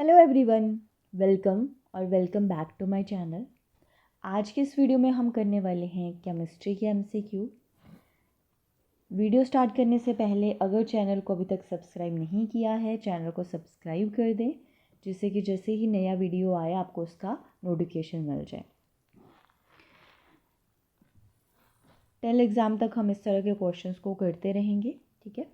Hello everyone, welcome back to my channel. आज के इस वीडियो में हम करने वाले हैं केमिस्ट्री के एमसीक्यू। वीडियो स्टार्ट करने से पहले अगर चैनल को अभी तक सब्सक्राइब नहीं किया है, चैनल को सब्सक्राइब कर दें, जिससे कि जैसे ही नया वीडियो आए आपको उसका नोटिफिकेशन मिल जाए। 10 एग्ज़ाम तक हम इस तरह के क्वेश्चंस को करते रहेंगे, ठीक है।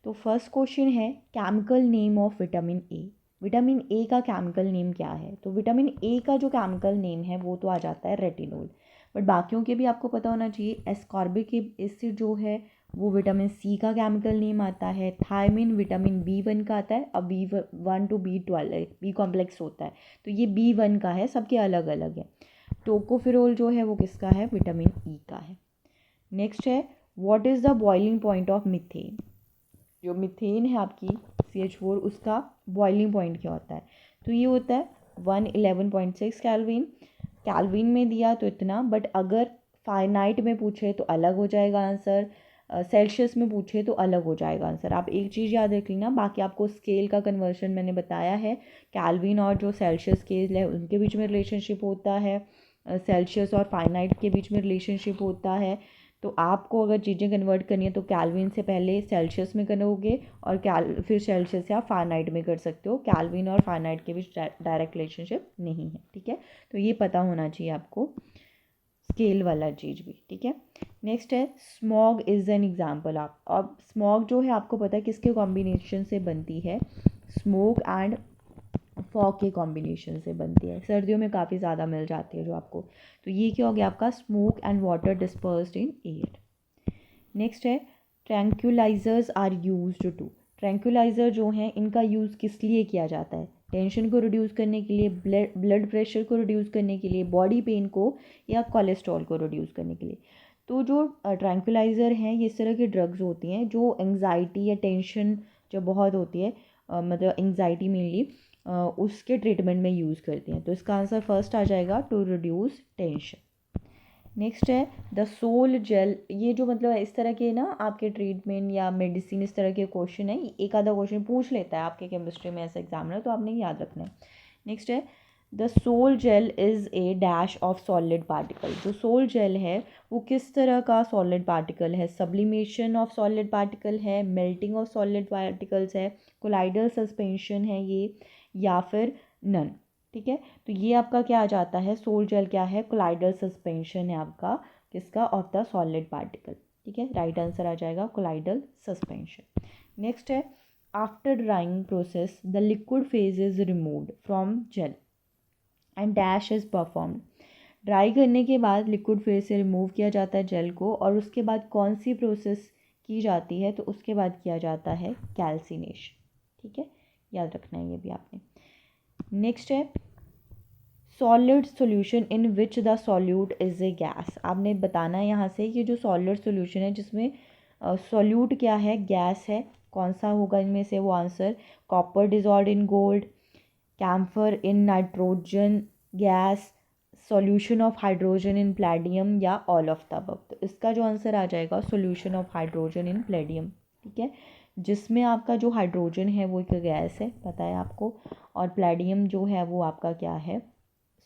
तो फर्स्ट क्वेश्चन है chemical name of vitamin A. Vitamin A का केमिकल नेम क्या है? तो विटामिन ए का जो केमिकल नेम है वो तो आ जाता है रेटिनोल, बट बाकियों के भी आपको पता होना चाहिए। एस्कॉर्बिक एसिड जो है वो विटामिन सी का केमिकल नेम आता है। थायमिन विटामिन B1 का आता है। अब B1 to B12 B complex होता है, तो ये B1 का है, सबके अलग अलग है। टोकोफेरोल जो है वो किसका है? विटामिन ई का है। नेक्स्ट है what is the boiling point of methane. जो मीथेन है आपकी CH4, उसका बॉइलिंग पॉइंट क्या होता है? तो ये होता है 111.6 कैल्विन। कैल्विन में दिया तो इतना, बट अगर फारेनहाइट में पूछे तो अलग हो जाएगा आंसर, सेल्सियस में पूछे तो अलग हो जाएगा आंसर। आप एक चीज़ याद रख लेना, बाकी आपको स्केल का कन्वर्शन मैंने बताया है। कैल्विन और जो सेल्सियस स्केल है उनके बीच में रिलेशनशिप होता है, सेल्सियस और फारेनहाइट के बीच में रिलेशनशिप होता है। तो आपको अगर चीज़ें कन्वर्ट करनी है तो कैल्विन से पहले सेल्सियस में करोगे और फिर सेल्सियस या फारेनहाइट में कर सकते हो। कैल्विन और फारेनहाइट के बीच डायरेक्ट रिलेशनशिप नहीं है, ठीक है। तो ये पता होना चाहिए आपको, स्केल वाला चीज़ भी, ठीक है। नेक्स्ट है स्मॉग इज़ एन एग्जाम्पल। आप अब स्मॉग जो है आपको पता है किसके कॉम्बिनेशन से बनती है? स्मोक एंड फॉग के कॉम्बिनेशन से बनती है। सर्दियों में काफ़ी ज़्यादा मिल जाती है जो आपको। तो ये क्या हो गया आपका? Smoke and water dispersed in air. Next है tranquillisers are used to. Tranquilliser जो हैं इनका यूज़ किस लिए किया जाता है? टेंशन को रिड्यूस करने के लिए, ब्लड प्रेशर को रिड्यूस करने के लिए, बॉडी पेन को, या कोलेस्ट्रॉल को रिड्यूस करने के लिए। तो जो ट्रैंक्विलाइज़र हैं ये इस तरह की ड्रग्स होती हैं जो एंग्जाइटी या टेंशन जो बहुत होती है, मतलब एंग्जाइटी मेनली, उसके ट्रीटमेंट में यूज़ करती हैं। तो इसका आंसर फर्स्ट आ जाएगा, टू रिड्यूस टेंशन। नेक्स्ट है द सोल जेल। ये जो मतलब इस तरह के ना आपके ट्रीटमेंट या मेडिसिन इस तरह के क्वेश्चन है, एक आधा क्वेश्चन पूछ लेता है आपके केमिस्ट्री में ऐसा एग्जामिनर, तो आपने याद रखना है। नेक्स्ट है the sol gel is a dash of solid particle. जो सोल जेल है वो किस तरह का सॉलिड पार्टिकल है? सब्लिमेशन ऑफ सॉलिड पार्टिकल है, मेल्टिंग ऑफ सॉलिड पार्टिकल्स है, कोलाइडल सस्पेंशन है ये, या फिर नन, ठीक है। तो ये आपका क्या आ जाता है? सोल जेल क्या है? कोलाइडल सस्पेंशन है आपका, किसका? ऑफ द सॉलिड पार्टिकल, ठीक है। राइट आंसर आ जाएगा कोलाइडल सस्पेंशन। नेक्स्ट है after drying process the liquid phase is removed from gel and dash is performed. Dry करने के बाद लिक्विड फेज से रिमूव किया जाता है जेल को, और उसके बाद कौन सी प्रोसेस की जाती है? तो उसके बाद किया जाता है कैल्सिनेशन, ठीक है। याद रखना है ये भी आपने। नेक्स्ट है solid solution in which the solute is a gas. आपने बताना है यहाँ से कि जो सॉलिड सॉल्यूशन है जिसमें सॉल्यूट क्या है? गैस है। कौन सा होगा इनमें से वो answer? Copper dissolve in gold, camphor in nitrogen gas, solution of hydrogen in palladium, या ऑल ऑफ द अबव। तो इसका जो आंसर आ जाएगा solution of hydrogen in palladium, ठीक है। जिसमें आपका जो हाइड्रोजन है वो एक गैस है, पता है आपको, और प्लेडियम जो है वो आपका क्या है?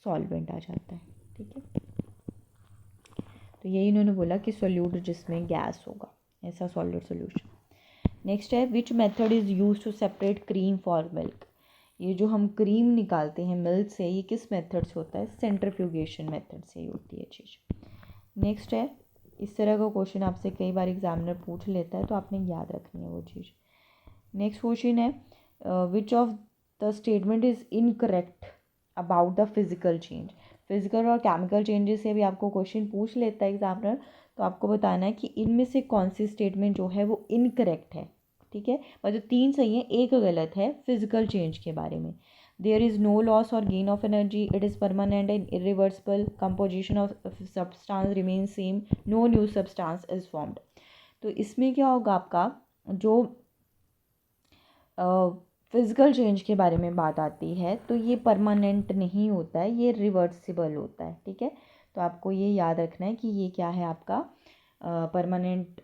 सॉल्वेंट आ जाता है, ठीक है। तो यही इन्होंने बोला कि सोल्यूट जिसमें गैस होगा, ऐसा सॉलिड सोल्यूशन। नेक्स्ट है which method is use to separate cream for milk. ये जो हम क्रीम निकालते हैं मिल्क से, ये किस मेथड से होता है? सेंट्रीफ्यूगेशन मेथड से ही होती है चीज़। नेक्स्ट है इस तरह का क्वेश्चन आपसे कई बार एग्जामिनर पूछ लेता है, तो आपने याद रखनी है वो चीज़। नेक्स्ट क्वेश्चन है which of the statement is incorrect about the physical change. Physical और केमिकल चेंजेस से भी आपको क्वेश्चन पूछ लेता है एग्जामिनर, तो आपको बताना है कि इनमें से कौन सी स्टेटमेंट जो है वो इनकरेक्ट है, ठीक है। मतलब 3 सही है, एक गलत है फिजिकल चेंज के बारे में। देयर इज़ नो लॉस और gain of energy, it is permanent and irreversible, composition of substance remain same, no new substance is formed. तो इसमें क्या होगा आपका? जो फिज़िकल चेंज के बारे में बात आती है तो ये परमानेंट नहीं होता है, ये रिवर्सिबल होता है, ठीक है। तो आपको ये याद रखना है कि ये क्या है आपका? परमानेंट,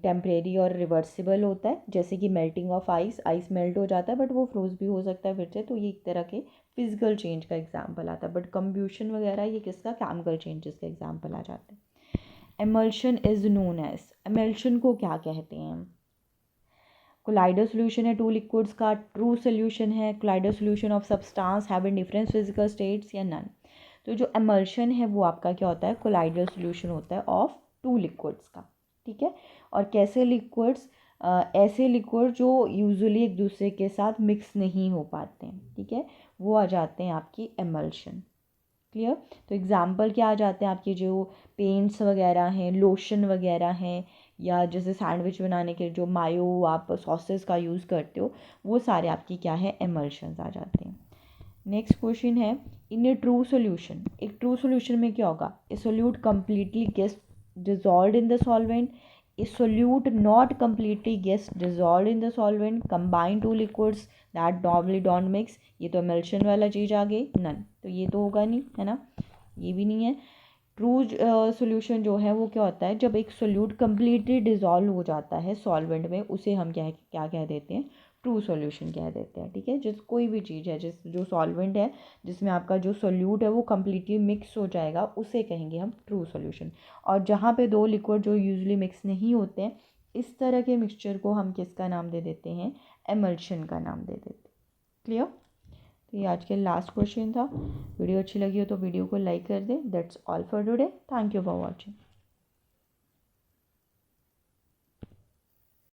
टेम्परेरी और रिवर्सिबल होता है, जैसे कि melting of ice, ice melt हो जाता है बट वो फ्रोज भी हो सकता है फिर से, तो ये एक तरह के फिजिकल चेंज का एग्जांपल आता है। बट कंब्यूशन वगैरह ये किसका, केमिकल चेंजेस का एग्जांपल आ जाते हैं। Emulsion is known as, emulsion को क्या कहते हैं? कोलाइडल सोल्यूशन है टू लिक्विड्स का, ट्रू सोल्यूशन है, colloidal solution of substance having different physical states, या नन। तो जो एमल्शन है वो आपका क्या होता है, कोलाइडल सोल्यूशन होता है ऑफ टू लिक्विड्स का, ठीक है। और कैसे लिक्विड्स, ऐसे लिक्विड जो यूजुअली एक दूसरे के साथ मिक्स नहीं हो पाते हैं, ठीक है, वो आ जाते हैं आपकी एमल्शन। क्लियर? तो एग्जाम्पल क्या आ जाते हैं आपके, जो पेंट्स वगैरह हैं, लोशन वगैरह हैं, या जैसे सैंडविच बनाने के जो मायो आप सॉसेस का यूज़ करते हो, वो सारे आपकी क्या है, एमल्शंस आ जाते हैं। नेक्स्ट क्वेश्चन है, इन ए ट्रू सोल्यूशन, एक ट्रू सोल्यूशन में क्या होगा, a solute completely gets dissolve in the solvent, a solute not completely gets dissolve in the solvent, combine two liquids that normally don't mix, ये तो emulsion वाला चीज़ आ गई, none, तो ये तो होगा नहीं, है ना, ये भी नहीं है। ट्रू सॉल्यूशन जो है वो क्या होता है, जब एक सोल्यूट कम्प्लीटली डिज़ोल्व हो जाता है सॉल्वेंट में, उसे हम क्या कह देते हैं, ट्रू सॉल्यूशन कह देते हैं, ठीक है। जिस कोई भी चीज़ है, जो सॉल्वेंट है जिसमें आपका जो सोल्यूट है वो कम्प्लीटली मिक्स हो जाएगा, उसे कहेंगे हम ट्रू सॉल्यूशन। और जहाँ पे दो लिक्विड जो यूजुअली मिक्स नहीं होते हैं, इस तरह के मिक्सचर को हम किसका नाम दे देते हैं, एमल्शन का नाम दे देते हैं। क्लियर? तो ये आज के लास्ट क्वेश्चन था। वीडियो अच्छी लगी हो तो वीडियो को लाइक कर दें। That's all for today. Thank you for watching.